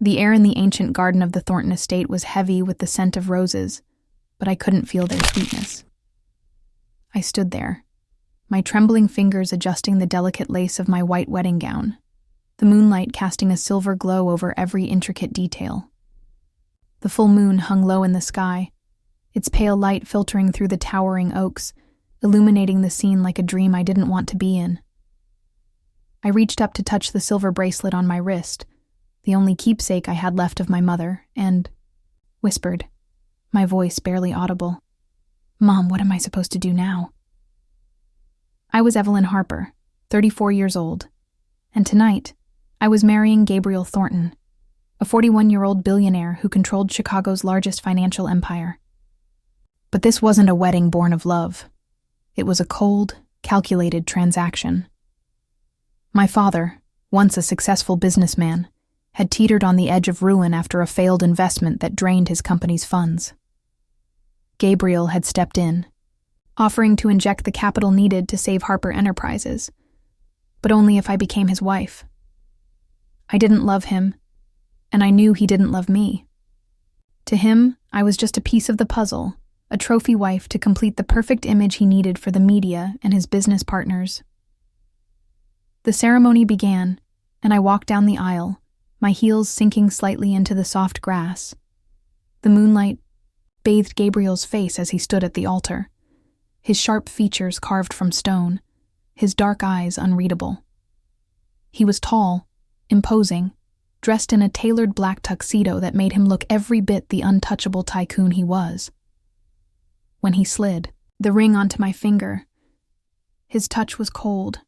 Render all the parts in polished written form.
The air in the ancient garden of the Thornton estate was heavy with the scent of roses, but I couldn't feel their sweetness. I stood there, my trembling fingers adjusting the delicate lace of my white wedding gown, the moonlight casting a silver glow over every intricate detail. The full moon hung low in the sky, its pale light filtering through the towering oaks, illuminating the scene like a dream I didn't want to be in. I reached up to touch the silver bracelet on my wrist, the only keepsake I had left of my mother, and whispered, my voice barely audible, "Mom, what am I supposed to do now?" I was Evelyn Harper, 34 years old, and tonight, I was marrying Gabriel Thornton, a 41-year-old billionaire who controlled Chicago's largest financial empire. But this wasn't a wedding born of love. It was a cold, calculated transaction. My father, once a successful businessman, had teetered on the edge of ruin after a failed investment that drained his company's funds. Gabriel had stepped in, offering to inject the capital needed to save Harper Enterprises, but only if I became his wife. I didn't love him, and I knew he didn't love me. To him, I was just a piece of the puzzle, a trophy wife to complete the perfect image he needed for the media and his business partners. The ceremony began, and I walked down the aisle, my heels sinking slightly into the soft grass. The moonlight bathed Gabriel's face as he stood at the altar, his sharp features carved from stone, his dark eyes unreadable. He was tall, imposing, dressed in a tailored black tuxedo that made him look every bit the untouchable tycoon he was. When he slid the ring onto my finger, his touch was cold,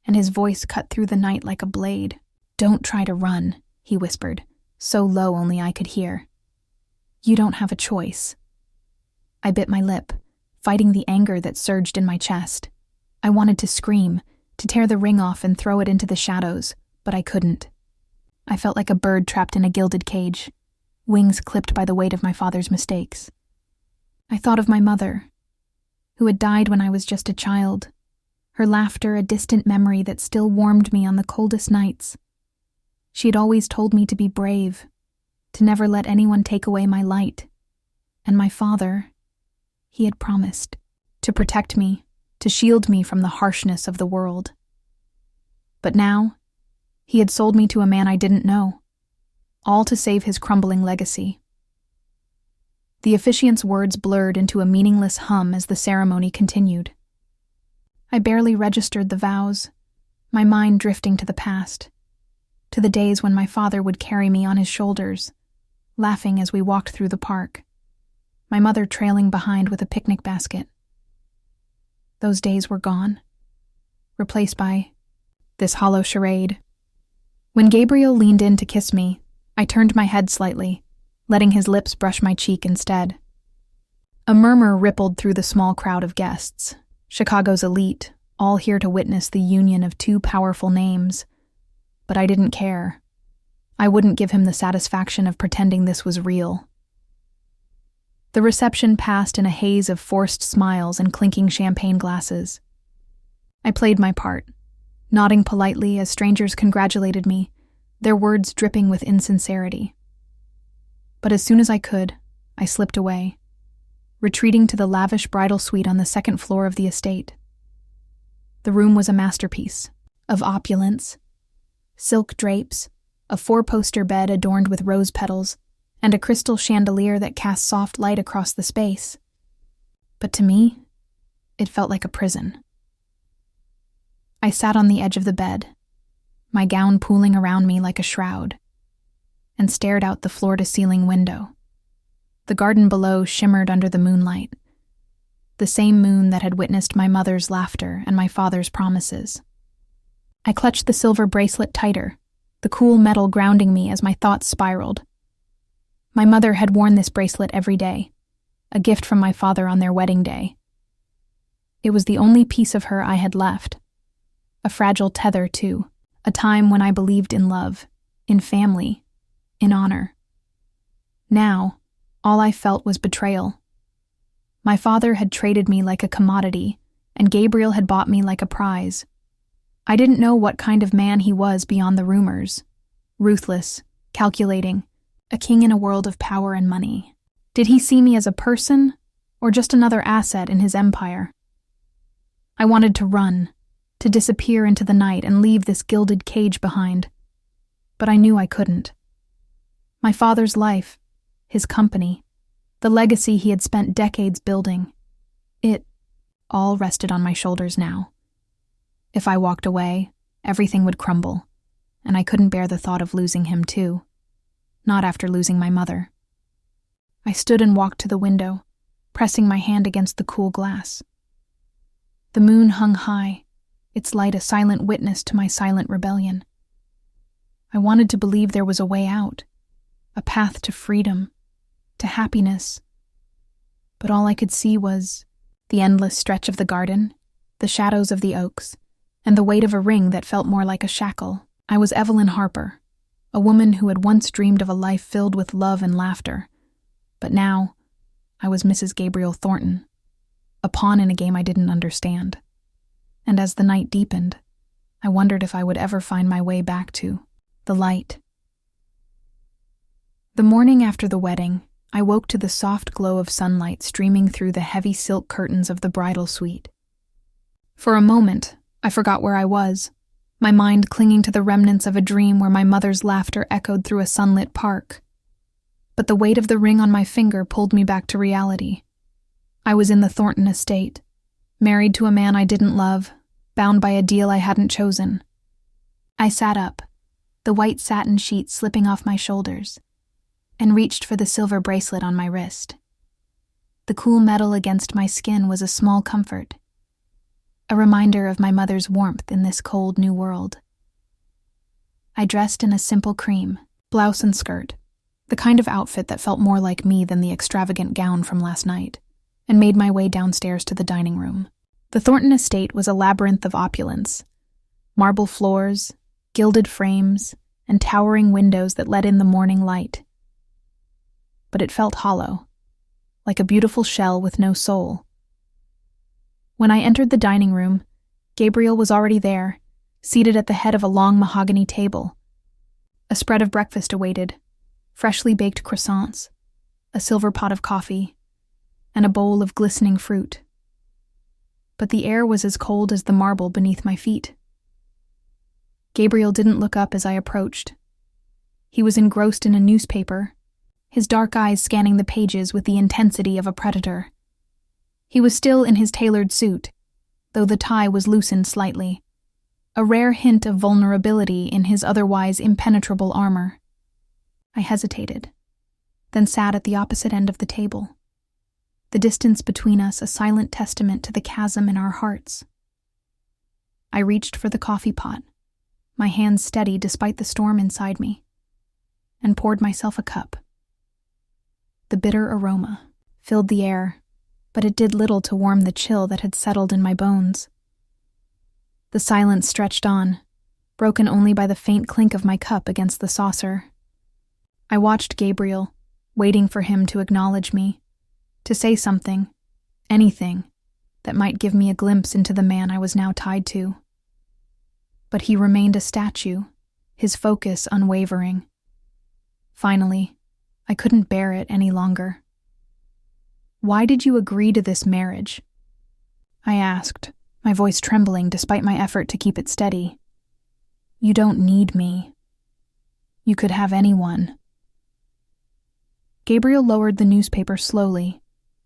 and his voice cut through the night like a blade. "Don't try to run," he whispered, so low only I could hear. "You don't have a choice." I bit my lip, fighting the anger that surged in my chest. I wanted to scream, to tear the ring off and throw it into the shadows, but I couldn't. I felt like a bird trapped in a gilded cage, wings clipped by the weight of my father's mistakes. I thought of my mother, who had died when I was just a child, her laughter a distant memory that still warmed me on the coldest nights. She had always told me to be brave, to never let anyone take away my light. And my father, he had promised to protect me, to shield me from the harshness of the world. But now, he had sold me to a man I didn't know, all to save his crumbling legacy. The officiant's words blurred into a meaningless hum as the ceremony continued. I barely registered the vows, my mind drifting to the past, to the days when my father would carry me on his shoulders, laughing as we walked through the park, my mother trailing behind with a picnic basket. Those days were gone, replaced by this hollow charade. When Gabriel leaned in to kiss me, I turned my head slightly, letting his lips brush my cheek instead. A murmur rippled through the small crowd of guests, Chicago's elite, all here to witness the union of two powerful names. But I didn't care. I wouldn't give him the satisfaction of pretending this was real. The reception passed in a haze of forced smiles and clinking champagne glasses. I played my part, nodding politely as strangers congratulated me, their words dripping with insincerity. But as soon as I could, I slipped away, retreating to the lavish bridal suite on the second floor of the estate. The room was a masterpiece of opulence, silk drapes, a four-poster bed adorned with rose petals, and a crystal chandelier that cast soft light across the space. But to me, it felt like a prison. I sat on the edge of the bed, my gown pooling around me like a shroud, and stared out the floor-to-ceiling window. The garden below shimmered under the moonlight, the same moon that had witnessed my mother's laughter and my father's promises. I clutched the silver bracelet tighter, the cool metal grounding me as my thoughts spiraled. My mother had worn this bracelet every day, a gift from my father on their wedding day. It was the only piece of her I had left, a fragile tether, too, a time when I believed in love, in family, in honor. Now, all I felt was betrayal. My father had traded me like a commodity, and Gabriel had bought me like a prize. I didn't know what kind of man he was beyond the rumors. Ruthless, calculating, a king in a world of power and money. Did he see me as a person, or just another asset in his empire? I wanted to run, to disappear into the night and leave this gilded cage behind. But I knew I couldn't. My father's life, his company, the legacy he had spent decades building, it all rested on my shoulders now. If I walked away, everything would crumble, and I couldn't bear the thought of losing him too, not after losing my mother. I stood and walked to the window, pressing my hand against the cool glass. The moon hung high, its light a silent witness to my silent rebellion. I wanted to believe there was a way out, a path to freedom, to happiness. But all I could see was the endless stretch of the garden, the shadows of the oaks, and the weight of a ring that felt more like a shackle. I was Evelyn Harper, a woman who had once dreamed of a life filled with love and laughter. But now, I was Mrs. Gabriel Thornton, a pawn in a game I didn't understand. And as the night deepened, I wondered if I would ever find my way back to the light. The morning after the wedding, I woke to the soft glow of sunlight streaming through the heavy silk curtains of the bridal suite. For a moment, I forgot where I was, my mind clinging to the remnants of a dream where my mother's laughter echoed through a sunlit park. But the weight of the ring on my finger pulled me back to reality. I was in the Thornton estate, married to a man I didn't love, bound by a deal I hadn't chosen. I sat up, the white satin sheet slipping off my shoulders, and reached for the silver bracelet on my wrist. The cool metal against my skin was a small comfort, a reminder of my mother's warmth in this cold new world. I dressed in a simple cream, blouse and skirt, the kind of outfit that felt more like me than the extravagant gown from last night, and made my way downstairs to the dining room. The Thornton estate was a labyrinth of opulence, marble floors, gilded frames, and towering windows that let in the morning light. But it felt hollow, like a beautiful shell with no soul. When I entered the dining room, Gabriel was already there, seated at the head of a long mahogany table. A spread of breakfast awaited, freshly baked croissants, a silver pot of coffee, and a bowl of glistening fruit. But the air was as cold as the marble beneath my feet. Gabriel didn't look up as I approached. He was engrossed in a newspaper, his dark eyes scanning the pages with the intensity of a predator. He was still in his tailored suit, though the tie was loosened slightly, a rare hint of vulnerability in his otherwise impenetrable armor. I hesitated, then sat at the opposite end of the table, the distance between us a silent testament to the chasm in our hearts. I reached for the coffee pot, my hands steady despite the storm inside me, and poured myself a cup. The bitter aroma filled the air, but it did little to warm the chill that had settled in my bones. The silence stretched on, broken only by the faint clink of my cup against the saucer. I watched Gabriel, waiting for him to acknowledge me, to say something, anything, that might give me a glimpse into the man I was now tied to. But he remained a statue, his focus unwavering. Finally, I couldn't bear it any longer. "Why did you agree to this marriage?" I asked, my voice trembling despite my effort to keep it steady. "You don't need me. You could have anyone." Gabriel lowered the newspaper slowly,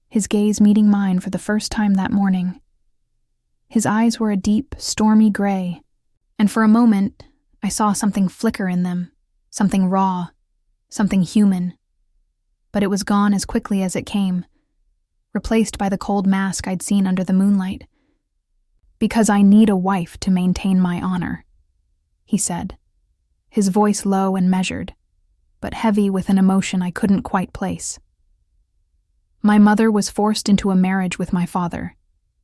his gaze meeting mine for the first time that morning. His eyes were a deep, stormy gray, and for a moment I saw something flicker in them, something raw, something human. But it was gone as quickly as it came, replaced by the cold mask I'd seen under the moonlight. "Because I need a wife to maintain my honor," he said, his voice low and measured, but heavy with an emotion I couldn't quite place. "My mother was forced into a marriage with my father,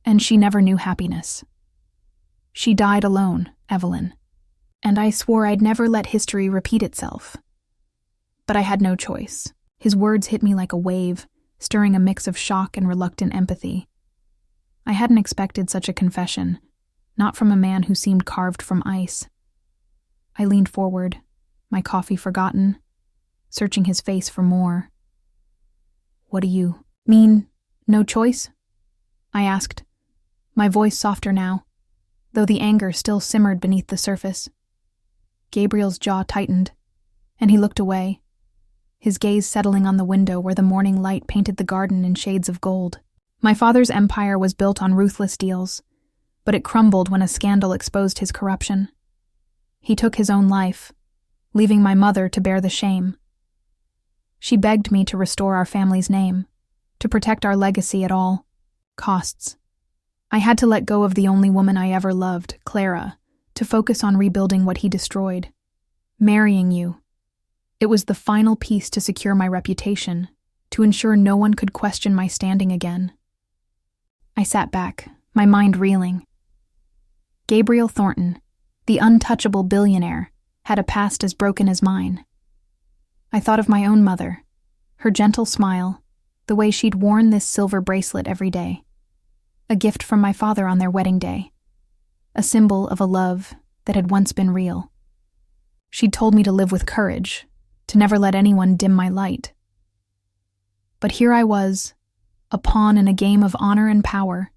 and she never knew happiness. She died alone, Evelyn, and I swore I'd never let history repeat itself. But I had no choice." His words hit me like a wave, stirring a mix of shock and reluctant empathy. I hadn't expected such a confession, not from a man who seemed carved from ice. I leaned forward, my coffee forgotten, searching his face for more. "What do you mean, no choice?" I asked, my voice softer now, though the anger still simmered beneath the surface. Gabriel's jaw tightened, and he looked away, his gaze settling on the window where the morning light painted the garden in shades of gold. My father's empire was built on ruthless deals, but it crumbled when a scandal exposed his corruption. He took his own life, leaving my mother to bear the shame. She begged me to restore our family's name, to protect our legacy at all costs. I had to let go of the only woman I ever loved, Clara, to focus on rebuilding what he destroyed. Marrying you. It was the final piece to secure my reputation, to ensure no one could question my standing again. I sat back, my mind reeling. Gabriel Thornton, the untouchable billionaire, had a past as broken as mine. I thought of my own mother, her gentle smile, the way she'd worn this silver bracelet every day. A gift from my father on their wedding day. A symbol of a love that had once been real. She'd told me to live with courage, to never let anyone dim my light. But here I was, a pawn in a game of honor and power,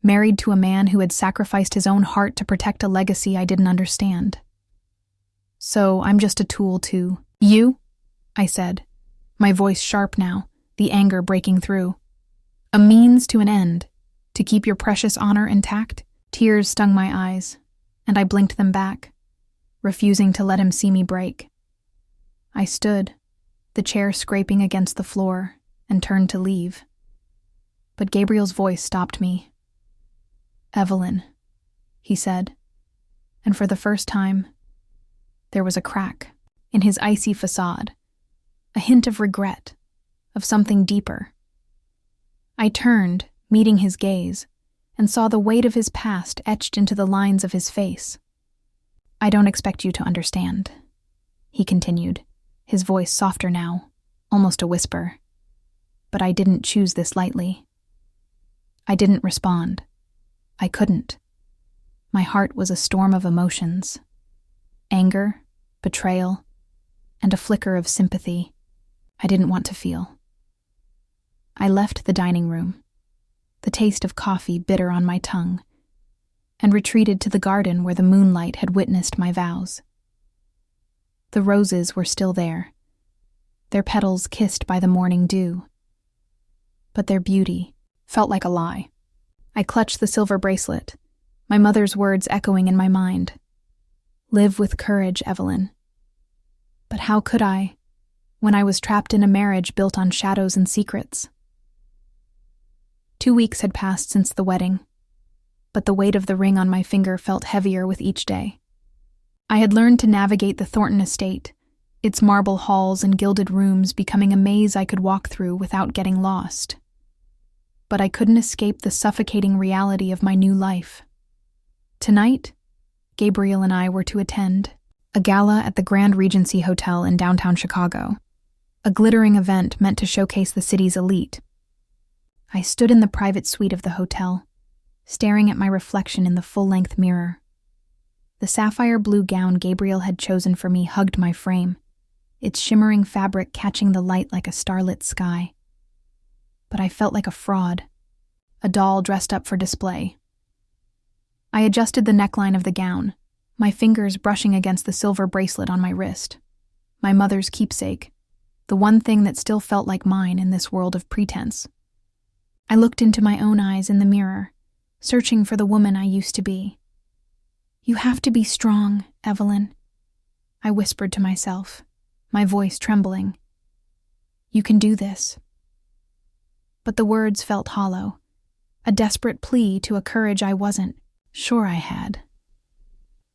married to a man who had sacrificed his own heart to protect a legacy I didn't understand. So I'm just a tool to you, I said, my voice sharp now, the anger breaking through. A means to an end, to keep your precious honor intact? Tears stung my eyes, and I blinked them back, refusing to let him see me break. I stood, the chair scraping against the floor, and turned to leave. But Gabriel's voice stopped me. "Evelyn," he said, and for the first time, there was a crack in his icy facade, a hint of regret, of something deeper. I turned, meeting his gaze, and saw the weight of his past etched into the lines of his face. "I don't expect you to understand," he continued, his voice softer now, almost a whisper. "But I didn't choose this lightly." I didn't respond. I couldn't. My heart was a storm of emotions. Anger, betrayal, and a flicker of sympathy I didn't want to feel. I left the dining room, the taste of coffee bitter on my tongue, and retreated to the garden where the moonlight had witnessed my vows. The roses were still there, their petals kissed by the morning dew. But their beauty felt like a lie. I clutched the silver bracelet, my mother's words echoing in my mind. "Live with courage, Evelyn." But how could I, when I was trapped in a marriage built on shadows and secrets? 2 weeks had passed since the wedding, but the weight of the ring on my finger felt heavier with each day. I had learned to navigate the Thornton estate, its marble halls and gilded rooms becoming a maze I could walk through without getting lost. But I couldn't escape the suffocating reality of my new life. Tonight, Gabriel and I were to attend a gala at the Grand Regency Hotel in downtown Chicago, a glittering event meant to showcase the city's elite. I stood in the private suite of the hotel, staring at my reflection in the full-length mirror. The sapphire blue gown Gabriel had chosen for me hugged my frame, its shimmering fabric catching the light like a starlit sky. But I felt like a fraud, a doll dressed up for display. I adjusted the neckline of the gown, my fingers brushing against the silver bracelet on my wrist, my mother's keepsake, the one thing that still felt like mine in this world of pretense. I looked into my own eyes in the mirror, searching for the woman I used to be. "You have to be strong, Evelyn," I whispered to myself, my voice trembling. "You can do this." But the words felt hollow, a desperate plea to a courage I wasn't sure I had.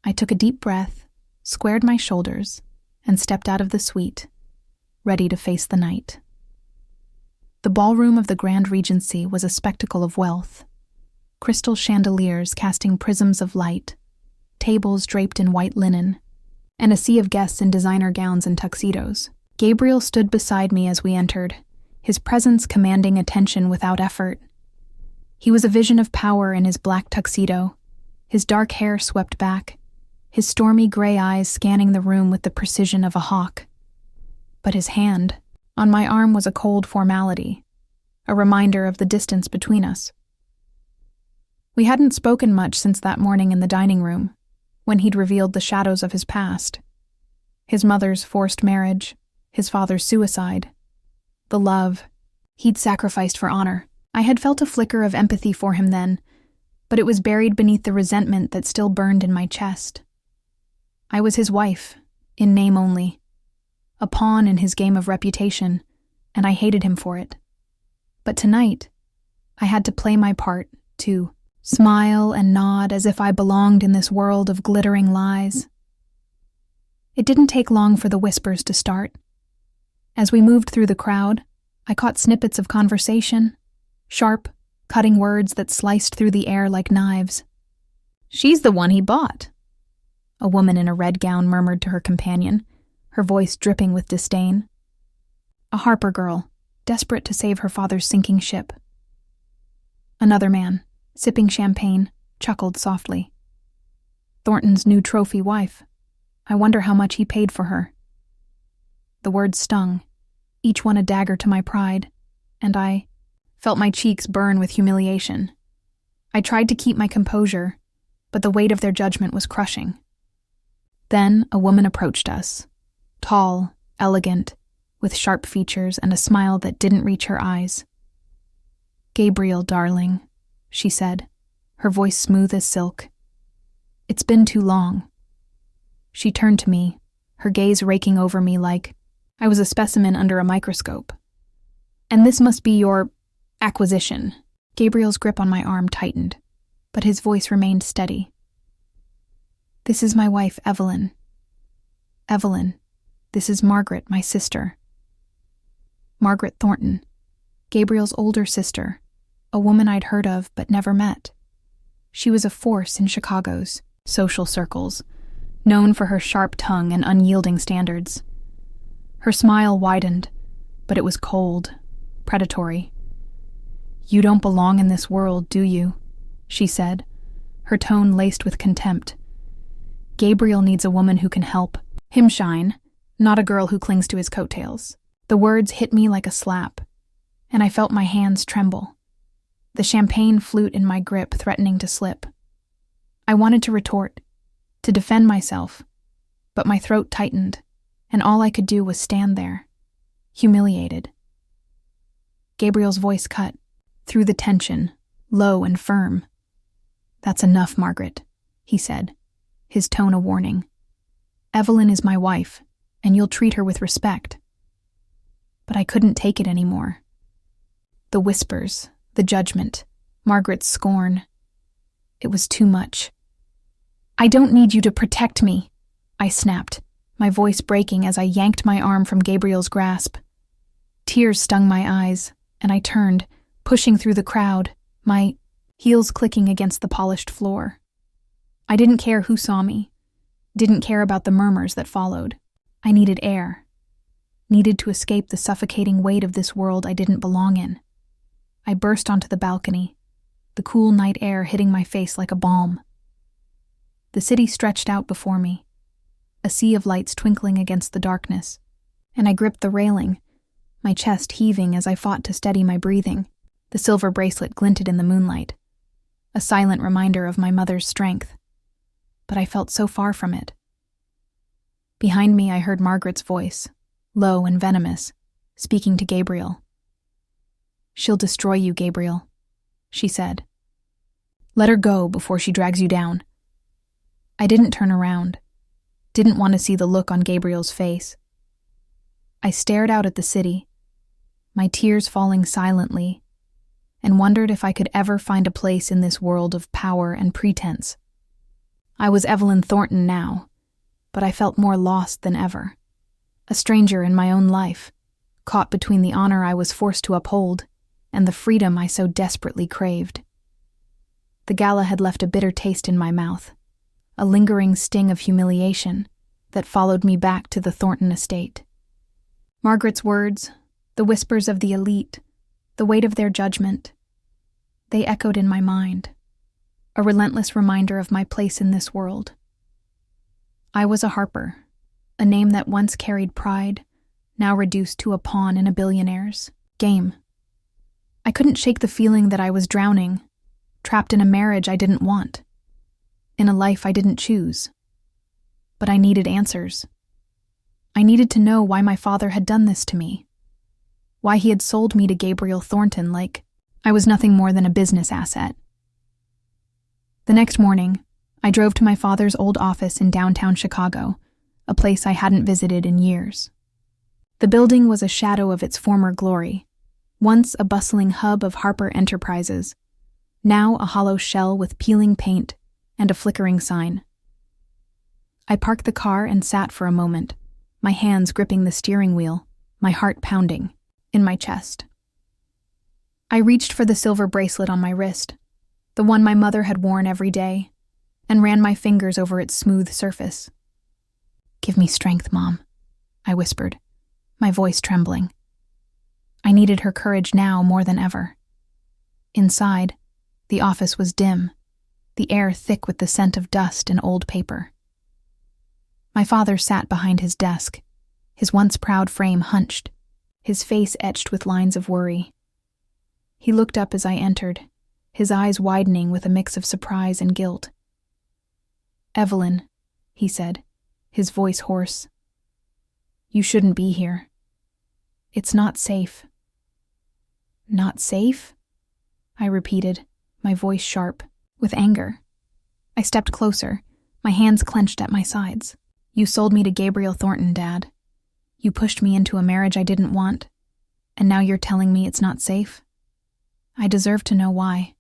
I took a deep breath, squared my shoulders, and stepped out of the suite, ready to face the night. The ballroom of the Grand Regency was a spectacle of wealth. Crystal chandeliers casting prisms of light, tables draped in white linen, and a sea of guests in designer gowns and tuxedos. Gabriel stood beside me as we entered, his presence commanding attention without effort. He was a vision of power in his black tuxedo, his dark hair swept back, his stormy gray eyes scanning the room with the precision of a hawk. But his hand on my arm was a cold formality, a reminder of the distance between us. We hadn't spoken much since that morning in the dining room, when he'd revealed the shadows of his past. His mother's forced marriage, his father's suicide, the love he'd sacrificed for honor. I had felt a flicker of empathy for him then, but it was buried beneath the resentment that still burned in my chest. I was his wife, in name only, a pawn in his game of reputation, and I hated him for it. But tonight, I had to play my part, too. Smile and nod as if I belonged in this world of glittering lies. It didn't take long for the whispers to start. As we moved through the crowd, I caught snippets of conversation, sharp, cutting words that sliced through the air like knives. "She's the one he bought," a woman in a red gown murmured to her companion, her voice dripping with disdain. A Harper girl, desperate to save her father's sinking ship. Another man, sipping champagne, chuckled softly. "Thornton's new trophy wife. I wonder how much he paid for her." The words stung, each one a dagger to my pride, and I felt my cheeks burn with humiliation. I tried to keep my composure, but the weight of their judgment was crushing. Then a woman approached us, tall, elegant, with sharp features and a smile that didn't reach her eyes. "Gabriel, darling," she said, her voice smooth as silk. "It's been too long." She turned to me, her gaze raking over me like I was a specimen under a microscope. "And this must be your acquisition." Gabriel's grip on my arm tightened, but his voice remained steady. "This is my wife, Evelyn. Evelyn, this is Margaret, my sister." Margaret Thornton, Gabriel's older sister, a woman I'd heard of but never met. She was a force in Chicago's social circles, known for her sharp tongue and unyielding standards. Her smile widened, but it was cold, predatory. "You don't belong in this world, do you?" she said, her tone laced with contempt. "Gabriel needs a woman who can help him shine, not a girl who clings to his coattails." The words hit me like a slap, and I felt my hands tremble, the champagne flute in my grip threatening to slip. I wanted to retort, to defend myself, but my throat tightened, and all I could do was stand there, humiliated. Gabriel's voice cut through the tension, low and firm. "That's enough, Margaret," he said, his tone a warning. "Evelyn is my wife, and you'll treat her with respect." But I couldn't take it anymore. The whispers, the judgment, Margaret's scorn. It was too much. "I don't need you to protect me," I snapped, my voice breaking as I yanked my arm from Gabriel's grasp. Tears stung my eyes, and I turned, pushing through the crowd, my heels clicking against the polished floor. I didn't care who saw me, didn't care about the murmurs that followed. I needed air, needed to escape the suffocating weight of this world I didn't belong in. I burst onto the balcony, the cool night air hitting my face like a balm. The city stretched out before me, a sea of lights twinkling against the darkness, and I gripped the railing, my chest heaving as I fought to steady my breathing. The silver bracelet glinted in the moonlight, a silent reminder of my mother's strength. But I felt so far from it. Behind me, I heard Margaret's voice, low and venomous, speaking to Gabriel. "She'll destroy you, Gabriel," she said. "Let her go before she drags you down." I didn't turn around, didn't want to see the look on Gabriel's face. I stared out at the city, my tears falling silently, and wondered if I could ever find a place in this world of power and pretense. I was Evelyn Thornton now, but I felt more lost than ever. A stranger in my own life, caught between the honor I was forced to uphold and the freedom I so desperately craved. The gala had left a bitter taste in my mouth, a lingering sting of humiliation that followed me back to the Thornton estate. Margaret's words, the whispers of the elite, the weight of their judgment, they echoed in my mind, a relentless reminder of my place in this world. I was a Harper, a name that once carried pride, now reduced to a pawn in a billionaire's game. I couldn't shake the feeling that I was drowning, trapped in a marriage I didn't want, in a life I didn't choose. But I needed answers. I needed to know why my father had done this to me, why he had sold me to Gabriel Thornton like I was nothing more than a business asset. The next morning, I drove to my father's old office in downtown Chicago, a place I hadn't visited in years. The building was a shadow of its former glory, once a bustling hub of Harper Enterprises, now a hollow shell with peeling paint and a flickering sign. I parked the car and sat for a moment, my hands gripping the steering wheel, my heart pounding in my chest. I reached for the silver bracelet on my wrist, the one my mother had worn every day, and ran my fingers over its smooth surface. "Give me strength, Mom," I whispered, my voice trembling. I needed her courage now more than ever. Inside, the office was dim, the air thick with the scent of dust and old paper. My father sat behind his desk, his once proud frame hunched, his face etched with lines of worry. He looked up as I entered, his eyes widening with a mix of surprise and guilt. "Evelyn," he said, his voice hoarse. "You shouldn't be here. It's not safe." "Not safe?" I repeated, my voice sharp, with anger. I stepped closer, my hands clenched at my sides. "You sold me to Gabriel Thornton, Dad. You pushed me into a marriage I didn't want, and now you're telling me it's not safe? I deserve to know why."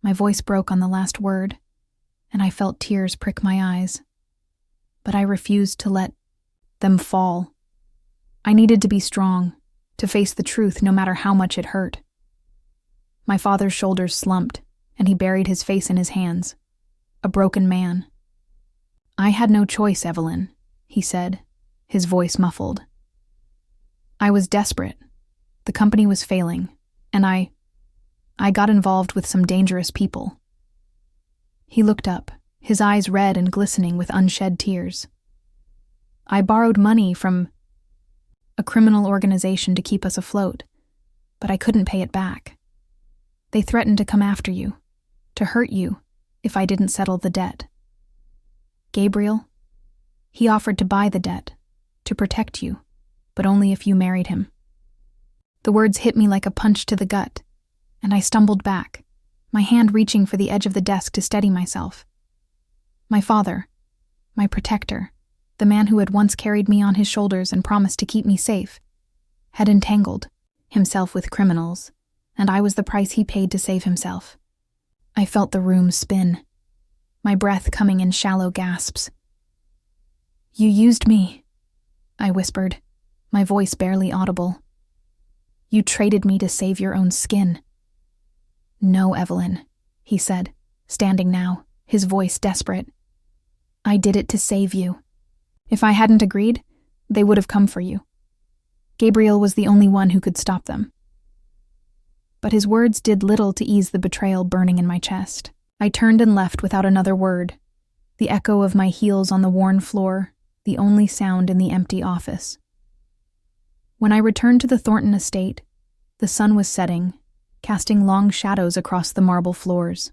My voice broke on the last word, and I felt tears prick my eyes. But I refused to let them fall. I needed to be strong, to face the truth no matter how much it hurt. My father's shoulders slumped, and he buried his face in his hands. A broken man. "I had no choice, Evelyn," he said, his voice muffled. "I was desperate. The company was failing, and I got involved with some dangerous people." He looked up, his eyes red and glistening with unshed tears. "I borrowed money from a criminal organization to keep us afloat, but I couldn't pay it back. They threatened to come after you, to hurt you, if I didn't settle the debt. Gabriel, he offered to buy the debt, to protect you, but only if you married him." The words hit me like a punch to the gut, and I stumbled back, my hand reaching for the edge of the desk to steady myself. My father, my protector, the man who had once carried me on his shoulders and promised to keep me safe, had entangled himself with criminals, and I was the price he paid to save himself. I felt the room spin, my breath coming in shallow gasps. "You used me," I whispered, my voice barely audible. "You traded me to save your own skin." "No, Evelyn," he said, standing now, his voice desperate. "I did it to save you. If I hadn't agreed, they would have come for you. Gabriel was the only one who could stop them." But his words did little to ease the betrayal burning in my chest. I turned and left without another word, the echo of my heels on the worn floor, the only sound in the empty office. When I returned to the Thornton estate, the sun was setting, casting long shadows across the marble floors.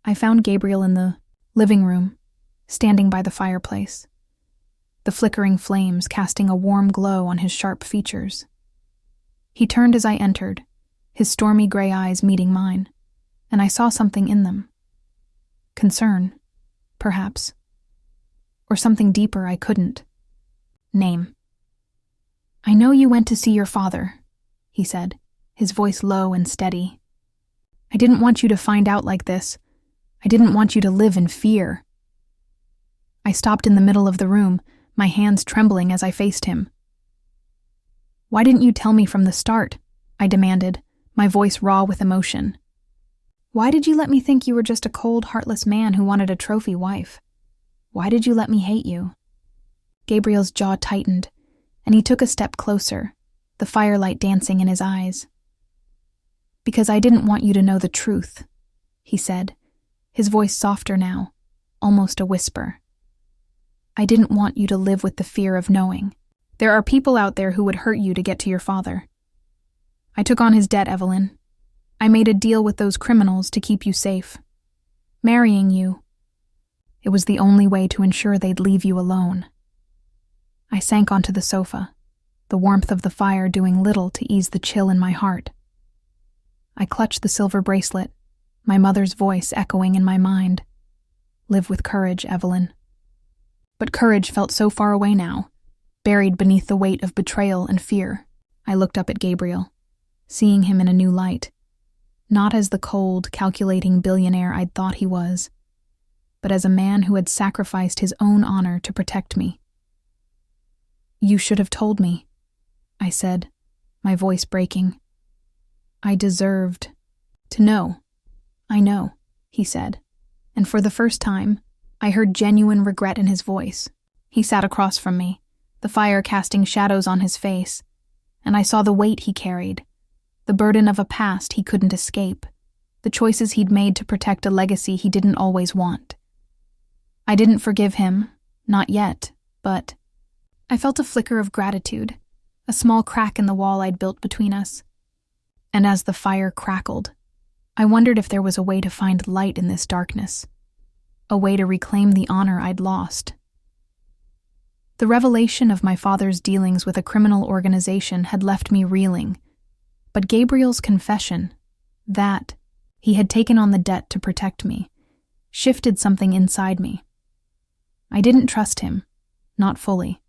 I found Gabriel in the living room, standing by the fireplace, the flickering flames casting a warm glow on his sharp features. He turned as I entered, his stormy gray eyes meeting mine, and I saw something in them. Concern, perhaps, or something deeper I couldn't name. "I know you went to see your father," he said, his voice low and steady. "I didn't want you to find out like this. I didn't want you to live in fear." I stopped in the middle of the room, my hands trembling as I faced him. "Why didn't you tell me from the start?" I demanded, my voice raw with emotion. "Why did you let me think you were just a cold, heartless man who wanted a trophy wife? Why did you let me hate you?" Gabriel's jaw tightened, and he took a step closer, the firelight dancing in his eyes. "Because I didn't want you to know the truth," he said, his voice softer now, almost a whisper. "I didn't want you to live with the fear of knowing. There are people out there who would hurt you to get to your father. I took on his debt, Evelyn. I made a deal with those criminals to keep you safe. Marrying you, it was the only way to ensure they'd leave you alone. I sank onto the sofa, the warmth of the fire doing little to ease the chill in my heart. I clutched the silver bracelet, my mother's voice echoing in my mind. Live with courage, Evelyn. But courage felt so far away now, buried beneath the weight of betrayal and fear. I looked up at Gabriel, seeing him in a new light. Not as the cold, calculating billionaire I'd thought he was, but as a man who had sacrificed his own honor to protect me. You should have told me, I said, my voice breaking. I deserved to know. I know, he said, and for the first time, I heard genuine regret in his voice. He sat across from me, the fire casting shadows on his face, and I saw the weight he carried, the burden of a past he couldn't escape, the choices he'd made to protect a legacy he didn't always want. I didn't forgive him, not yet, but I felt a flicker of gratitude, a small crack in the wall I'd built between us. And as the fire crackled, I wondered if there was a way to find light in this darkness, a way to reclaim the honor I'd lost. The revelation of my father's dealings with a criminal organization had left me reeling, but Gabriel's confession, that he had taken on the debt to protect me, shifted something inside me. I didn't trust him, not fully,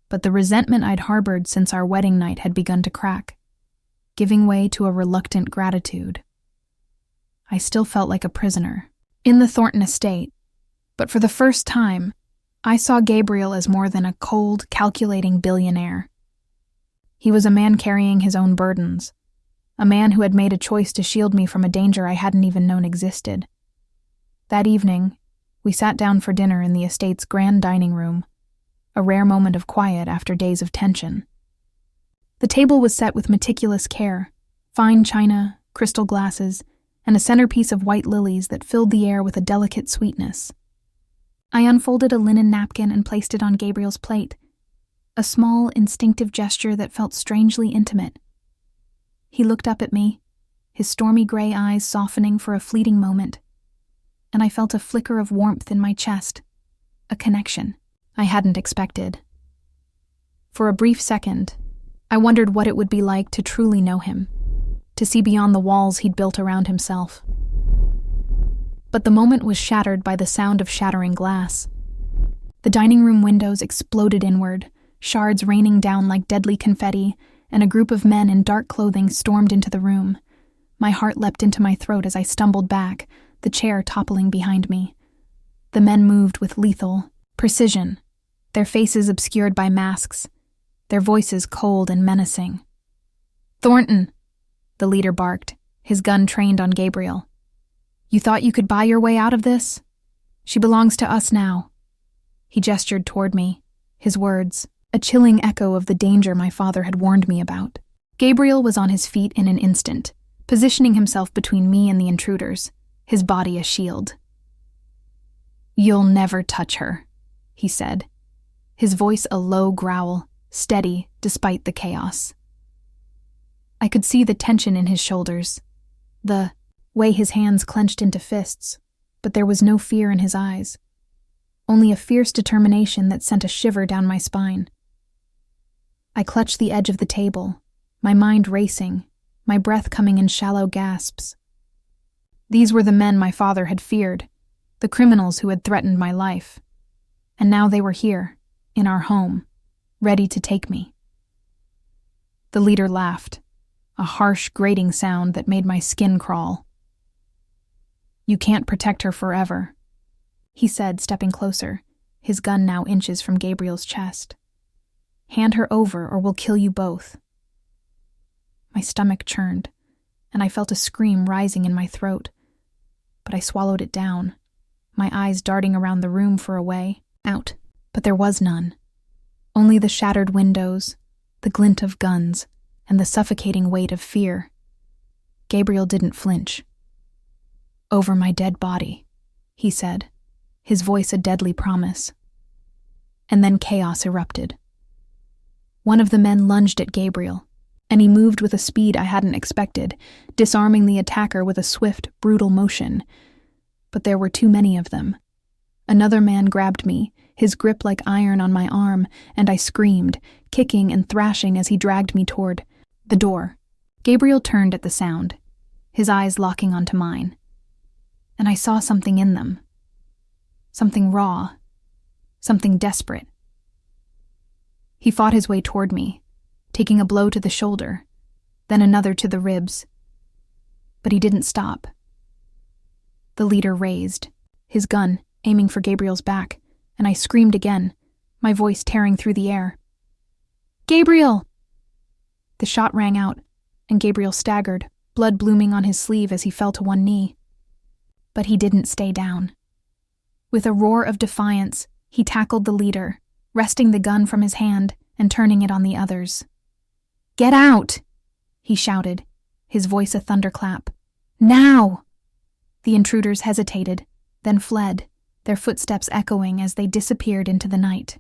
but the resentment I'd harbored since our wedding night had begun to crack, giving way to a reluctant gratitude. I still felt like a prisoner in the Thornton estate, but for the first time, I saw Gabriel as more than a cold, calculating billionaire. He was a man carrying his own burdens, a man who had made a choice to shield me from a danger I hadn't even known existed. That evening, we sat down for dinner in the estate's grand dining room, a rare moment of quiet after days of tension. The table was set with meticulous care, fine china, crystal glasses, and a centerpiece of white lilies that filled the air with a delicate sweetness. I unfolded a linen napkin and placed it on Gabriel's plate, a small, instinctive gesture that felt strangely intimate. He looked up at me, his stormy gray eyes softening for a fleeting moment, and I felt a flicker of warmth in my chest, a connection I hadn't expected. For a brief second, I wondered what it would be like to truly know him, to see beyond the walls he'd built around himself. But the moment was shattered by the sound of shattering glass. The dining room windows exploded inward, shards raining down like deadly confetti, and a group of men in dark clothing stormed into the room. My heart leapt into my throat as I stumbled back, the chair toppling behind me. The men moved with lethal precision, their faces obscured by masks, their voices cold and menacing. "Thornton," the leader barked, his gun trained on Gabriel. "You thought you could buy your way out of this? She belongs to us now." He gestured toward me, his words a chilling echo of the danger my father had warned me about. Gabriel was on his feet in an instant, positioning himself between me and the intruders, his body a shield. "You'll never touch her," he said, his voice a low growl, steady despite the chaos. I could see the tension in his shoulders, the way his hands clenched into fists, but there was no fear in his eyes, only a fierce determination that sent a shiver down my spine. I clutched the edge of the table, my mind racing, my breath coming in shallow gasps. These were the men my father had feared, the criminals who had threatened my life. And now they were here, in our home, ready to take me. The leader laughed, a harsh, grating sound that made my skin crawl. "You can't protect her forever," he said, stepping closer, his gun now inches from Gabriel's chest. "Hand her over or we'll kill you both." My stomach churned, and I felt a scream rising in my throat, but I swallowed it down, my eyes darting around the room for a way out, but there was none. Only the shattered windows, the glint of guns, and the suffocating weight of fear. Gabriel didn't flinch. "Over my dead body," he said, his voice a deadly promise. And then chaos erupted. One of the men lunged at Gabriel, and he moved with a speed I hadn't expected, disarming the attacker with a swift, brutal motion. But there were too many of them. Another man grabbed me, his grip like iron on my arm, and I screamed, kicking and thrashing as he dragged me toward the door. Gabriel turned at the sound, his eyes locking onto mine. And I saw something in them. Something raw. Something desperate. He fought his way toward me, taking a blow to the shoulder, then another to the ribs. But he didn't stop. The leader raised, his gun aiming for Gabriel's back, and I screamed again, my voice tearing through the air. "Gabriel!" The shot rang out, and Gabriel staggered, blood blooming on his sleeve as he fell to one knee. But he didn't stay down. With a roar of defiance, he tackled the leader, wresting the gun from his hand and turning it on the others. "Get out!" he shouted, his voice a thunderclap. "Now!" The intruders hesitated, then fled, their footsteps echoing as they disappeared into the night.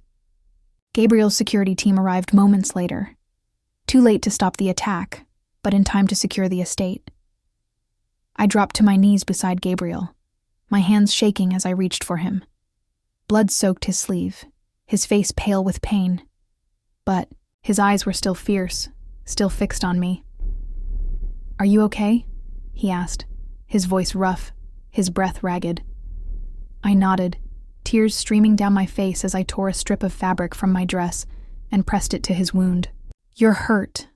Gabriel's security team arrived moments later, too late to stop the attack, but in time to secure the estate. I dropped to my knees beside Gabriel, my hands shaking as I reached for him. Blood soaked his sleeve, his face pale with pain, but his eyes were still fierce, still fixed on me. "Are you okay?" he asked, his voice rough, his breath ragged. I nodded, tears streaming down my face as I tore a strip of fabric from my dress and pressed it to his wound. "You're hurt,"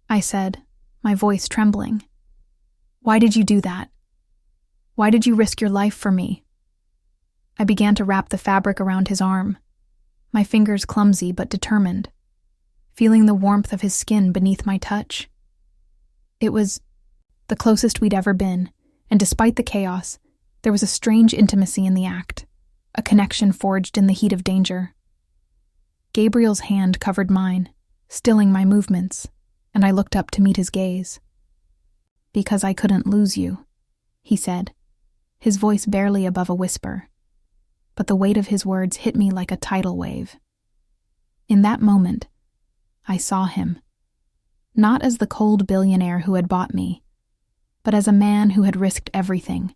I said, my voice trembling. "Why did you do that? Why did you risk your life for me?" I began to wrap the fabric around his arm, my fingers clumsy but determined, feeling the warmth of his skin beneath my touch. It was the closest we'd ever been, and despite the chaos, there was a strange intimacy in the act, a connection forged in the heat of danger. Gabriel's hand covered mine, stilling my movements, and I looked up to meet his gaze. "Because I couldn't lose you," he said, his voice barely above a whisper. But the weight of his words hit me like a tidal wave. In that moment, I saw him, not as the cold billionaire who had bought me, but as a man who had risked everything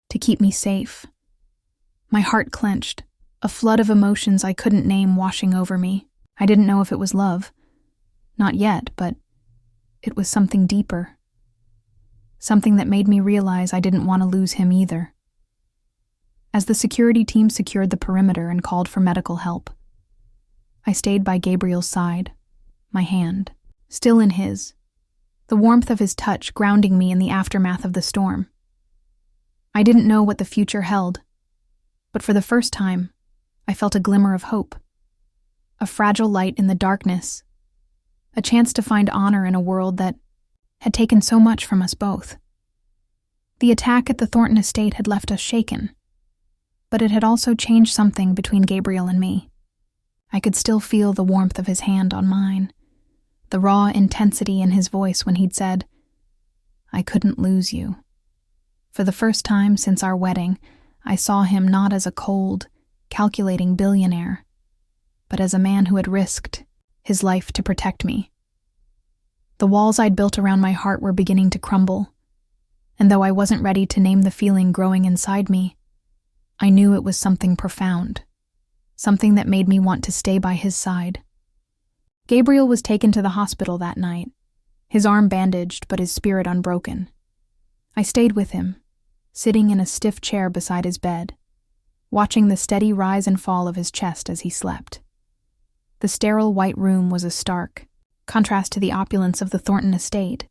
to keep me safe. My heart clenched, a flood of emotions I couldn't name washing over me. I didn't know if it was love. Not yet, but it was something deeper. Something that made me realize I didn't want to lose him either. As the security team secured the perimeter and called for medical help, I stayed by Gabriel's side, my hand still in his, the warmth of his touch grounding me in the aftermath of the storm. I didn't know what the future held, but for the first time, I felt a glimmer of hope, a fragile light in the darkness, a chance to find honor in a world that had taken so much from us both. The attack at the Thornton estate had left us shaken, but it had also changed something between Gabriel and me. I could still feel the warmth of his hand on mine, the raw intensity in his voice when he'd said, "I couldn't lose you." For the first time since our wedding, I saw him not as a cold, calculating billionaire, but as a man who had risked his life to protect me. The walls I'd built around my heart were beginning to crumble, and though I wasn't ready to name the feeling growing inside me, I knew it was something profound, something that made me want to stay by his side. Gabriel was taken to the hospital that night, his arm bandaged but his spirit unbroken. I stayed with him, sitting in a stiff chair beside his bed, watching the steady rise and fall of his chest as he slept. The sterile white room was a stark contrast to the opulence of the Thornton estate,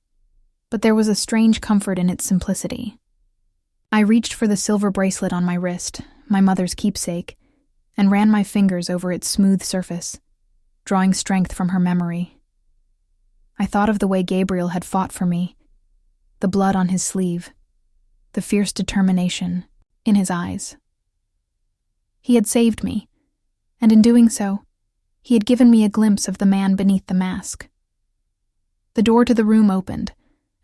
but there was a strange comfort in its simplicity. I reached for the silver bracelet on my wrist, my mother's keepsake, and ran my fingers over its smooth surface, drawing strength from her memory. I thought of the way Gabriel had fought for me, the blood on his sleeve, the fierce determination in his eyes. He had saved me, and in doing so, he had given me a glimpse of the man beneath the mask. The door to the room opened,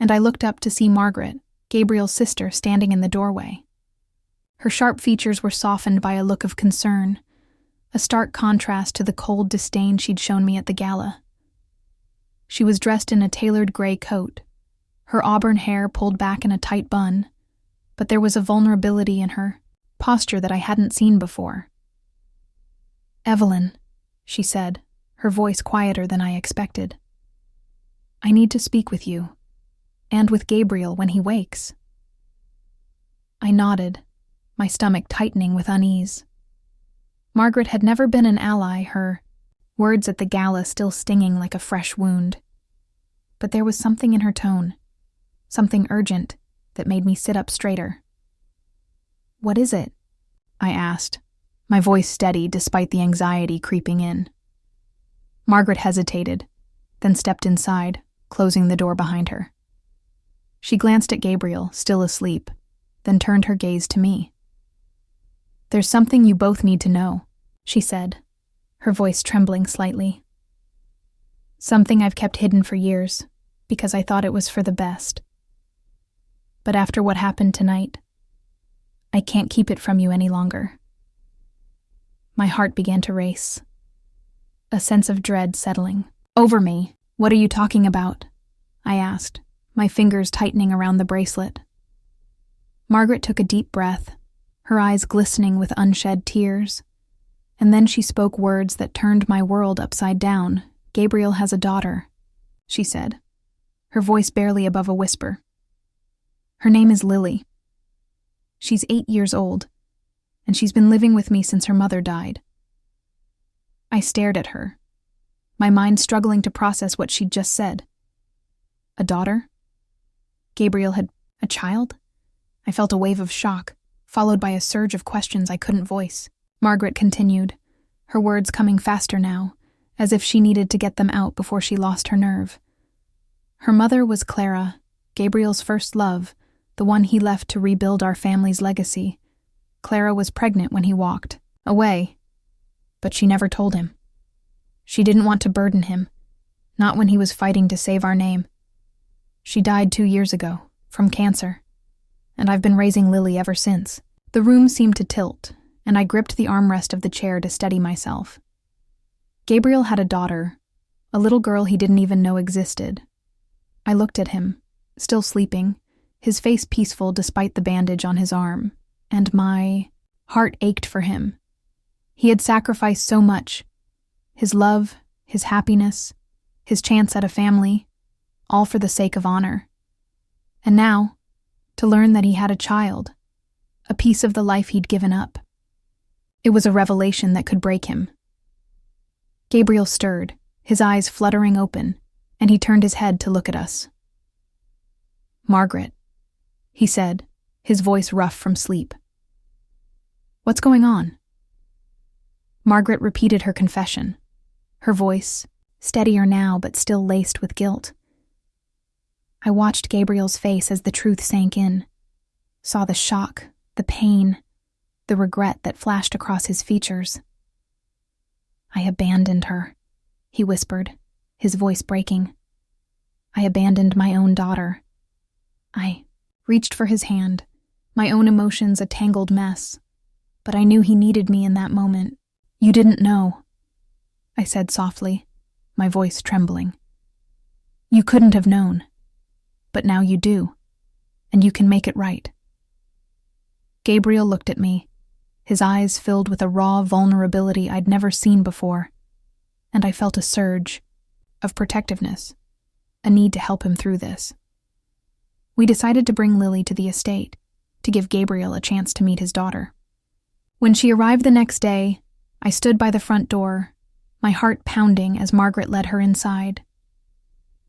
and I looked up to see Margaret, Gabriel's sister, standing in the doorway. Her sharp features were softened by a look of concern, a stark contrast to the cold disdain she'd shown me at the gala. She was dressed in a tailored gray coat, her auburn hair pulled back in a tight bun, but there was a vulnerability in her posture that I hadn't seen before. "Evelyn," she said, her voice quieter than I expected. "I need to speak with you, and with Gabriel when he wakes." I nodded, my stomach tightening with unease. Margaret had never been an ally, her words at the gala still stinging like a fresh wound. But there was something in her tone, something urgent, that made me sit up straighter. "What is it?" I asked, my voice steady despite the anxiety creeping in. Margaret hesitated, then stepped inside, closing the door behind her. She glanced at Gabriel, still asleep, then turned her gaze to me. "There's something you both need to know," she said, her voice trembling slightly. "Something I've kept hidden for years, because I thought it was for the best. But after what happened tonight, I can't keep it from you any longer." My heart began to race, a sense of dread settling over me. "What are you talking about?" I asked, my fingers tightening around the bracelet. Margaret took a deep breath, her eyes glistening with unshed tears, and then she spoke words that turned my world upside down. "Gabriel has a daughter," she said, her voice barely above a whisper. "Her name is Lily. She's 8 years old, and she's been living with me since her mother died." I stared at her, my mind struggling to process what she'd just said. A daughter? Gabriel had a child? I felt a wave of shock, followed by a surge of questions I couldn't voice. Margaret continued, her words coming faster now, as if she needed to get them out before she lost her nerve. "Her mother was Clara, Gabriel's first love, the one he left to rebuild our family's legacy. Clara was pregnant when he walked away, but she never told him. She didn't want to burden him, not when he was fighting to save our name. She died 2 years ago, from cancer, and I've been raising Lily ever since." The room seemed to tilt, and I gripped the armrest of the chair to steady myself. Gabriel had a daughter, a little girl he didn't even know existed. I looked at him, still sleeping, his face peaceful despite the bandage on his arm, and my heart ached for him. He had sacrificed so much, his love, his happiness, his chance at a family, all for the sake of honor. And now, to learn that he had a child, a piece of the life he'd given up. It was a revelation that could break him. Gabriel stirred, his eyes fluttering open, and he turned his head to look at us. "Margaret," he said, his voice rough from sleep. "What's going on?" Margaret repeated her confession, her voice, steadier now but still laced with guilt. I watched Gabriel's face as the truth sank in, saw the shock, the pain, the regret that flashed across his features. "I abandoned her," he whispered, his voice breaking. "I abandoned my own daughter." I reached for his hand, my own emotions a tangled mess, but I knew he needed me in that moment. "You didn't know," I said softly, my voice trembling. "You couldn't have known, but now you do, and you can make it right." Gabriel looked at me, his eyes filled with a raw vulnerability I'd never seen before, and I felt a surge of protectiveness, a need to help him through this. We decided to bring Lily to the estate, to give Gabriel a chance to meet his daughter. When she arrived the next day, I stood by the front door, my heart pounding as Margaret led her inside.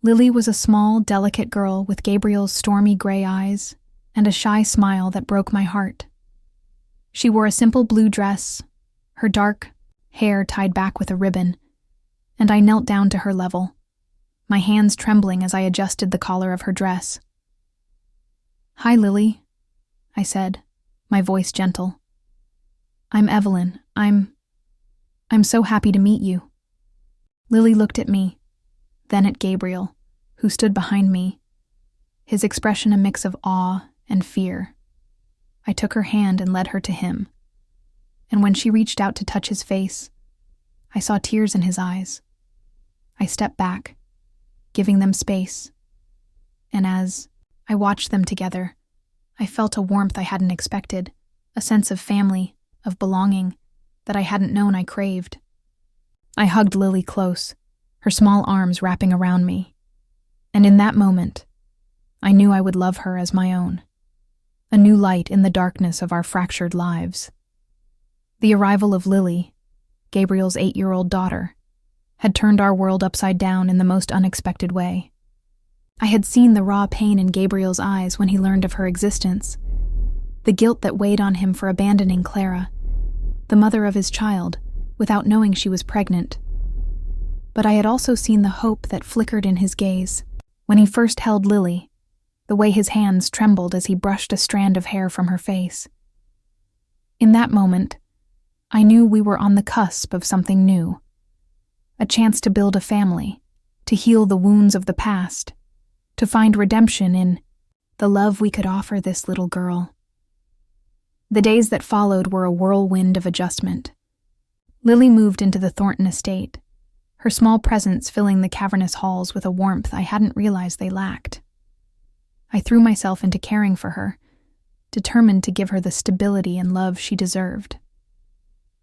Lily was a small, delicate girl with Gabriel's stormy gray eyes and a shy smile that broke my heart. She wore a simple blue dress, her dark hair tied back with a ribbon, and I knelt down to her level, my hands trembling as I adjusted the collar of her dress. "Hi, Lily," I said, my voice gentle. "I'm Evelyn. I'm so happy to meet you." Lily looked at me, then at Gabriel, who stood behind me, his expression a mix of awe and fear. I took her hand and led her to him, and when she reached out to touch his face, I saw tears in his eyes. I stepped back, giving them space. And as I watched them together, I felt a warmth I hadn't expected, a sense of family, of belonging, that I hadn't known I craved. I hugged Lily close, her small arms wrapping around me. And in that moment, I knew I would love her as my own, a new light in the darkness of our fractured lives. The arrival of Lily, Gabriel's 8-year-old daughter, had turned our world upside down in the most unexpected way. I had seen the raw pain in Gabriel's eyes when he learned of her existence, the guilt that weighed on him for abandoning Clara, the mother of his child, without knowing she was pregnant. But I had also seen the hope that flickered in his gaze when he first held Lily, the way his hands trembled as he brushed a strand of hair from her face. In that moment, I knew we were on the cusp of something new, a chance to build a family, to heal the wounds of the past, to find redemption in the love we could offer this little girl. The days that followed were a whirlwind of adjustment. Lily moved into the Thornton estate, her small presence filling the cavernous halls with a warmth I hadn't realized they lacked. I threw myself into caring for her, determined to give her the stability and love she deserved.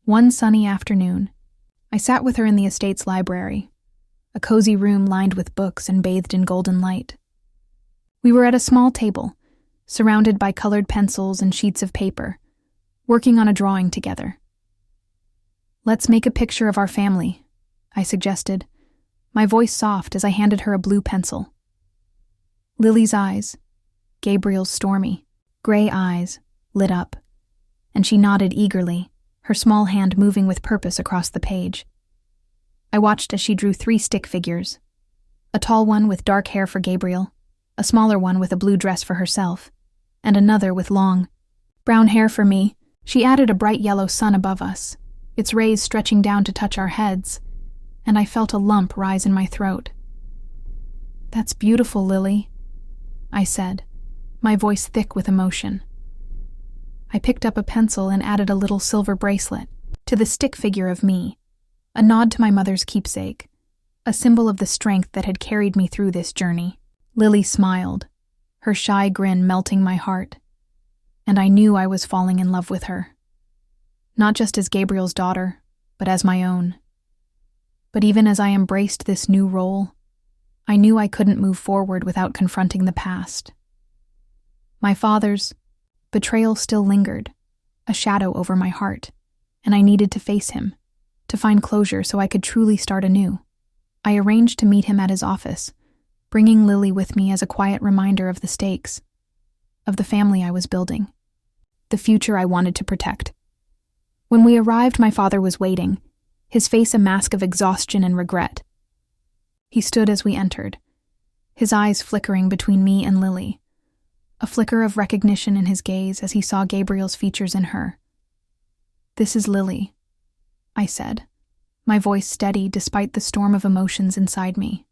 One sunny afternoon, I sat with her in the estate's library, a cozy room lined with books and bathed in golden light. We were at a small table, surrounded by colored pencils and sheets of paper, working on a drawing together. "Let's make a picture of our family," I suggested, my voice soft as I handed her a blue pencil. Lily's eyes, Gabriel's stormy, gray eyes, lit up, and she nodded eagerly, her small hand moving with purpose across the page. I watched as she drew 3 stick figures, a tall one with dark hair for Gabriel, a smaller one with a blue dress for herself, and another with long, brown hair for me. She added a bright yellow sun above us, its rays stretching down to touch our heads, and I felt a lump rise in my throat. "That's beautiful, Lily," I said, my voice thick with emotion. I picked up a pencil and added a little silver bracelet to the stick figure of me, a nod to my mother's keepsake, a symbol of the strength that had carried me through this journey. Lily smiled, her shy grin melting my heart, and I knew I was falling in love with her. Not just as Gabriel's daughter, but as my own. But even as I embraced this new role, I knew I couldn't move forward without confronting the past. My father's betrayal still lingered, a shadow over my heart, and I needed to face him, to find closure so I could truly start anew. I arranged to meet him at his office, bringing Lily with me as a quiet reminder of the stakes, of the family I was building, the future I wanted to protect. When we arrived, my father was waiting, his face a mask of exhaustion and regret. He stood as we entered, his eyes flickering between me and Lily, a flicker of recognition in his gaze as he saw Gabriel's features in her. "This is Lily," I said, my voice steady despite the storm of emotions inside me.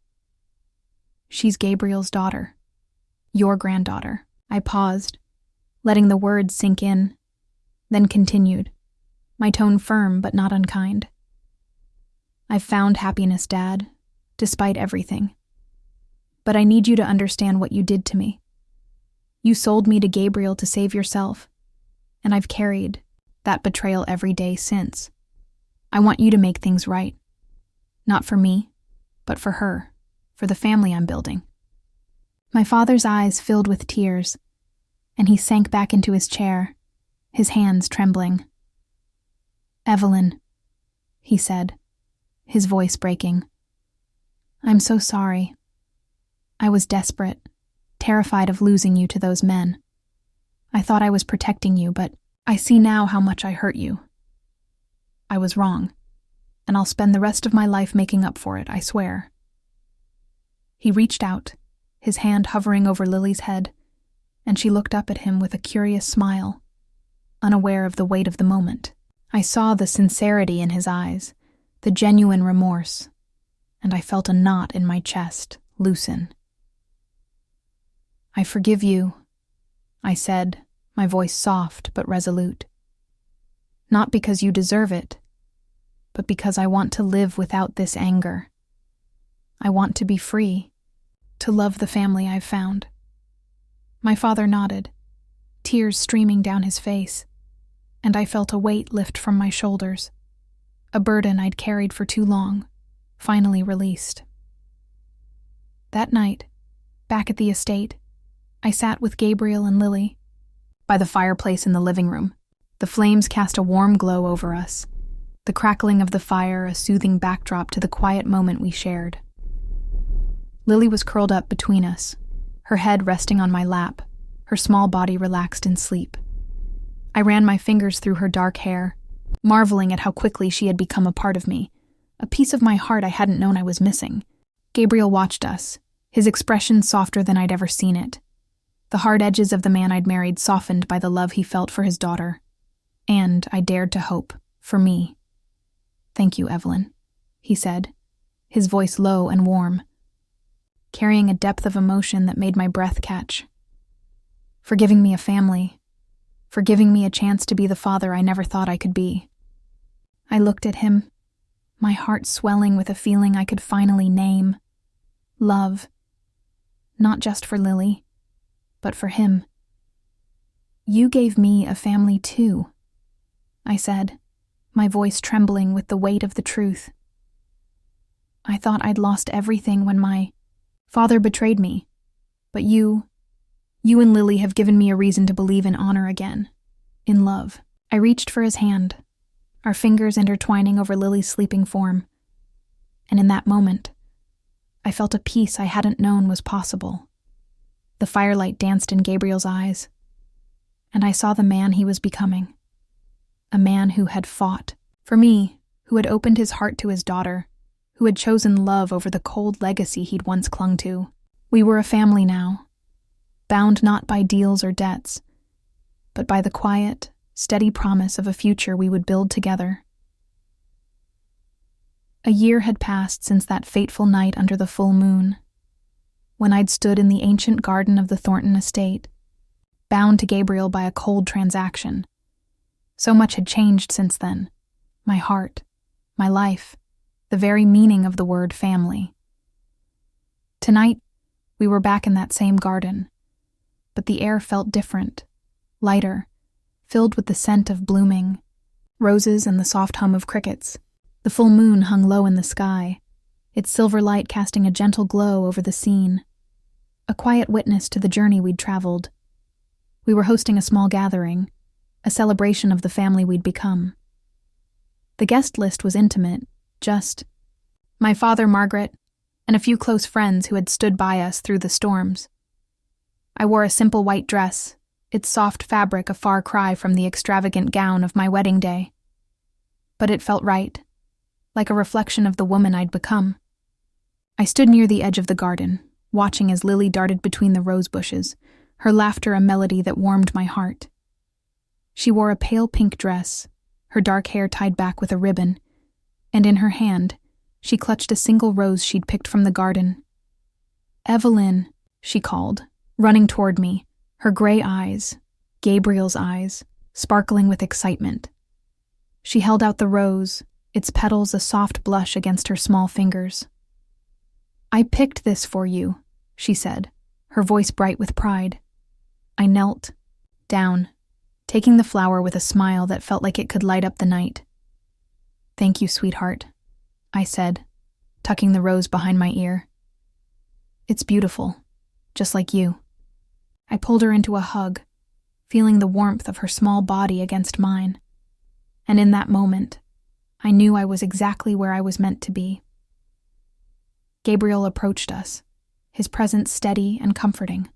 "She's Gabriel's daughter, your granddaughter." I paused, letting the words sink in, then continued, my tone firm but not unkind. "I've found happiness, Dad, despite everything. But I need you to understand what you did to me. You sold me to Gabriel to save yourself, and I've carried that betrayal every day since. I want you to make things right. Not for me, but for her, for the family I'm building." My father's eyes filled with tears, and he sank back into his chair, his hands trembling. "Evelyn," he said, his voice breaking. "I'm so sorry. I was desperate, terrified of losing you to those men. I thought I was protecting you, but I see now how much I hurt you. I was wrong, and I'll spend the rest of my life making up for it, I swear." He reached out, his hand hovering over Lily's head, and she looked up at him with a curious smile, unaware of the weight of the moment. I saw the sincerity in his eyes, the genuine remorse, and I felt a knot in my chest loosen. "I forgive you," I said, my voice soft but resolute. "Not because you deserve it, but because I want to live without this anger. I want to be free, to love the family I've found." My father nodded, tears streaming down his face, and I felt a weight lift from my shoulders, a burden I'd carried for too long, finally released. That night, back at the estate, I sat with Gabriel and Lily by the fireplace in the living room. The flames cast a warm glow over us, the crackling of the fire a soothing backdrop to the quiet moment we shared. Lily was curled up between us, her head resting on my lap, her small body relaxed in sleep. I ran my fingers through her dark hair, marveling at how quickly she had become a part of me, a piece of my heart I hadn't known I was missing. Gabriel watched us, his expression softer than I'd ever seen it. The hard edges of the man I'd married softened by the love he felt for his daughter. And, I dared to hope, for me. "Thank you, Evelyn," he said, his voice low and warm, carrying a depth of emotion that made my breath catch. "For giving me a family, for giving me a chance to be the father I never thought I could be." I looked at him, my heart swelling with a feeling I could finally name. Love. Not just for Lily, but for him. "You gave me a family too," I said, my voice trembling with the weight of the truth. "I thought I'd lost everything when my father betrayed me, but you and Lily have given me a reason to believe in honor again, in love." I reached for his hand, our fingers intertwining over Lily's sleeping form, and in that moment, I felt a peace I hadn't known was possible. The firelight danced in Gabriel's eyes, and I saw the man he was becoming. A man who had fought for me, who had opened his heart to his daughter, who had chosen love over the cold legacy he'd once clung to. We were a family now, bound not by deals or debts, but by the quiet, steady promise of a future we would build together. A year had passed since that fateful night under the full moon, when I'd stood in the ancient garden of the Thornton estate, bound to Gabriel by a cold transaction. So much had changed since then. My heart, my life, the very meaning of the word family. Tonight, we were back in that same garden, but the air felt different, lighter, filled with the scent of blooming roses and the soft hum of crickets. The full moon hung low in the sky, its silver light casting a gentle glow over the scene, a quiet witness to the journey we'd traveled. We were hosting a small gathering, a celebration of the family we'd become. The guest list was intimate, just my father, Margaret, and a few close friends who had stood by us through the storms. I wore a simple white dress, its soft fabric a far cry from the extravagant gown of my wedding day. But it felt right, like a reflection of the woman I'd become. I stood near the edge of the garden, watching as Lily darted between the rose bushes, her laughter a melody that warmed my heart. She wore a pale pink dress, her dark hair tied back with a ribbon, and in her hand, she clutched a single rose she'd picked from the garden. "Evelyn," she called, running toward me, her gray eyes, Gabriel's eyes, sparkling with excitement. She held out the rose, its petals a soft blush against her small fingers. "I picked this for you," she said, her voice bright with pride. I knelt down, taking the flower with a smile that felt like it could light up the night. "Thank you, sweetheart," I said, tucking the rose behind my ear. "It's beautiful, just like you." I pulled her into a hug, feeling the warmth of her small body against mine. And in that moment, I knew I was exactly where I was meant to be. Gabriel approached us, his presence steady and comforting,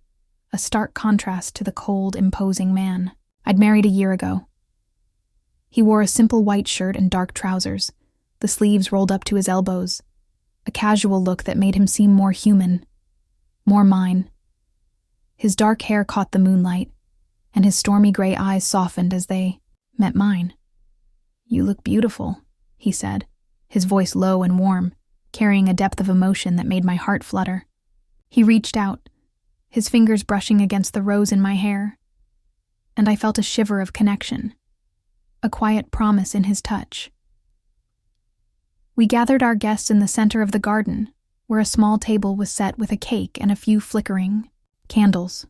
a stark contrast to the cold, imposing man I'd married a year ago. He wore a simple white shirt and dark trousers, the sleeves rolled up to his elbows, a casual look that made him seem more human, more mine. His dark hair caught the moonlight, and his stormy gray eyes softened as they met mine. "You look beautiful," he said, his voice low and warm, carrying a depth of emotion that made my heart flutter. He reached out, his fingers brushing against the rose in my hair, and I felt a shiver of connection, a quiet promise in his touch. We gathered our guests in the center of the garden, where a small table was set with a cake and a few flickering candles.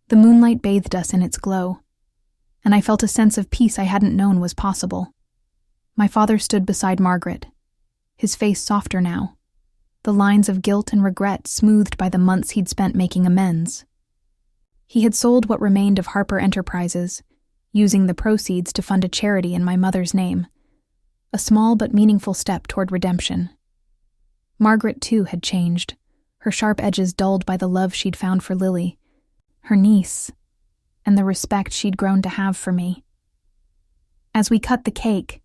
The moonlight bathed us in its glow, and I felt a sense of peace I hadn't known was possible. My father stood beside Margaret, his face softer now, the lines of guilt and regret smoothed by the months he'd spent making amends. He had sold what remained of Harper Enterprises, using the proceeds to fund a charity in my mother's name, a small but meaningful step toward redemption. Margaret, too, had changed, her sharp edges dulled by the love she'd found for Lily, her niece, and the respect she'd grown to have for me. As we cut the cake,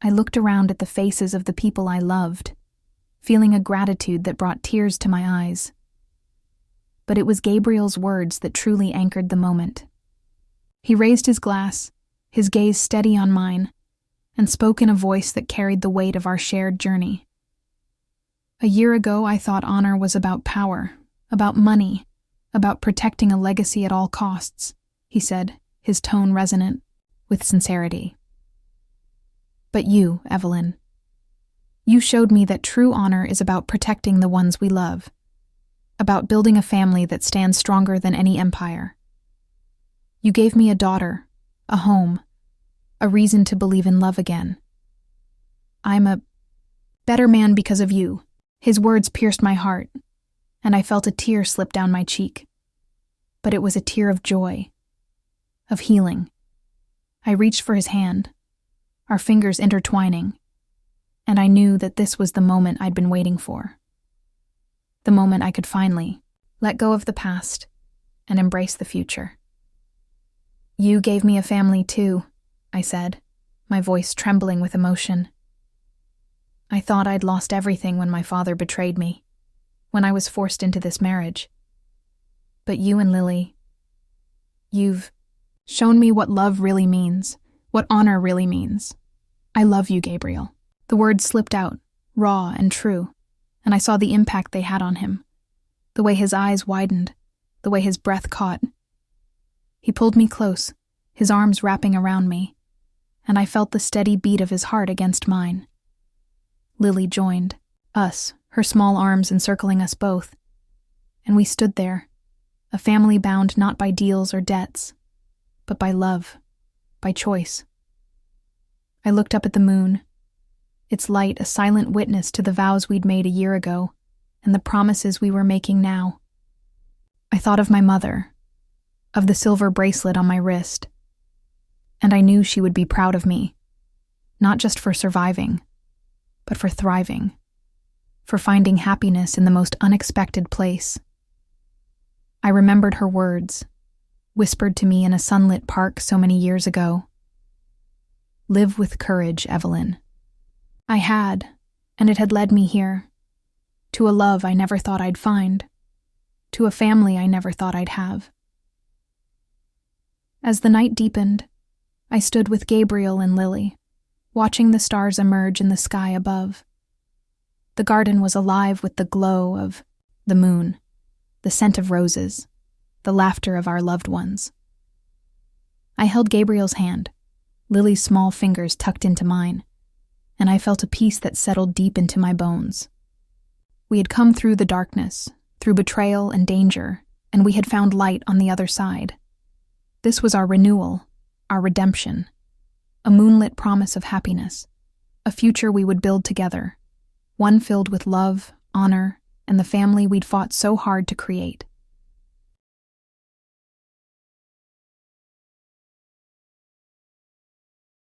I looked around at the faces of the people I loved, feeling a gratitude that brought tears to my eyes. But it was Gabriel's words that truly anchored the moment. He raised his glass, his gaze steady on mine, and spoke in a voice that carried the weight of our shared journey. "A year ago, I thought honor was about power, about money, about protecting a legacy at all costs," he said, his tone resonant with sincerity. "But you, Evelyn, you showed me that true honor is about protecting the ones we love, about building a family that stands stronger than any empire. You gave me a daughter, a home, a reason to believe in love again. I'm a better man because of you." His words pierced my heart, and I felt a tear slip down my cheek. But it was a tear of joy, of healing. I reached for his hand, our fingers intertwining, and I knew that this was the moment I'd been waiting for. The moment I could finally let go of the past and embrace the future. "You gave me a family too," I said, my voice trembling with emotion. "I thought I'd lost everything when my father betrayed me, when I was forced into this marriage. But you and Lily, you've shown me what love really means, what honor really means. I love you, Gabriel." The words slipped out, raw and true, and I saw the impact they had on him, the way his eyes widened, the way his breath caught. He pulled me close, his arms wrapping around me, and I felt the steady beat of his heart against mine. Lily joined, us, her small arms encircling us both, and we stood there, a family bound not by deals or debts, but by love, by choice. I looked up at the moon, its light a silent witness to the vows we'd made a year ago and the promises we were making now. I thought of my mother, of the silver bracelet on my wrist, and I knew she would be proud of me, not just for surviving, but for thriving, for finding happiness in the most unexpected place. I remembered her words, whispered to me in a sunlit park so many years ago. "Live with courage, Evelyn." I had, and it had led me here, to a love I never thought I'd find, to a family I never thought I'd have. As the night deepened, I stood with Gabriel and Lily, watching the stars emerge in the sky above. The garden was alive with the glow of the moon, the scent of roses, the laughter of our loved ones. I held Gabriel's hand, Lily's small fingers tucked into mine, and I felt a peace that settled deep into my bones. We had come through the darkness, through betrayal and danger, and we had found light on the other side. This was our renewal, our redemption, a moonlit promise of happiness, a future we would build together, one filled with love, honor, and the family we'd fought so hard to create.